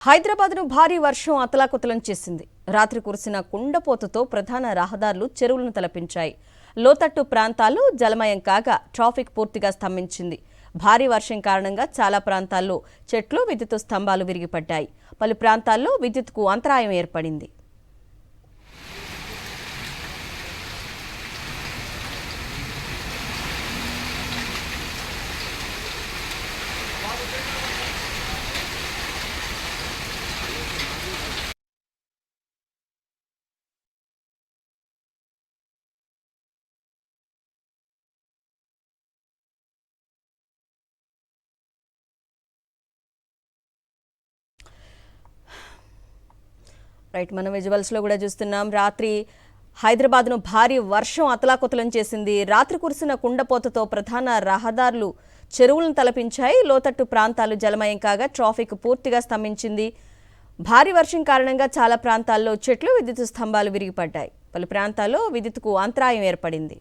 హైదరాబాద్ను భారీ వర్షం అతలాకుతలం చేసింది. రాత్రి కురిసిన కుండపోతతో ప్రధాన రహదారులు చెరువులను తలపించాయి. లోతట్టు ప్రాంతాల్లో జలమయం కాగా ట్రాఫిక్ పూర్తిగా స్తంభించింది. భారీ వర్షం కారణంగా చాలా ప్రాంతాల్లో చెట్లు, విద్యుత్ స్తంభాలు విరిగిపడ్డాయి. పలు ప్రాంతాల్లో విద్యుత్కు అంతరాయం ఏర్పడింది. రైట్, మనం విజువల్స్లో కూడా చూస్తున్నాం. రాత్రి హైదరాబాద్ను భారీ వర్షం అతలాకుతలం చేసింది. రాత్రి కురిసిన కుండపోతతో ప్రధాన రహదారులు చెరువులను తలపించాయి. లోతట్టు ప్రాంతాలు జలమయం కాగా ట్రాఫిక్ పూర్తిగా స్తంభించింది. భారీ వర్షం కారణంగా చాలా ప్రాంతాల్లో చెట్లు, విద్యుత్ స్తంభాలు విరిగిపడ్డాయి. పలు ప్రాంతాల్లో విద్యుత్కు అంతరాయం ఏర్పడింది.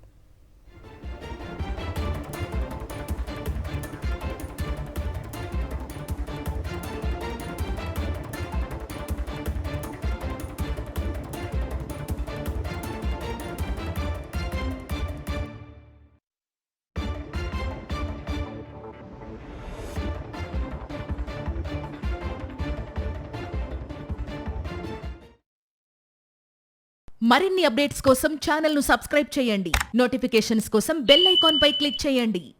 మరిన్ని అప్డేట్స్ కోసం ఛానల్ ను సబ్స్క్రైబ్ చేయండి. నోటిఫికేషన్స్ కోసం బెల్ ఐకాన్ పై క్లిక్ చేయండి.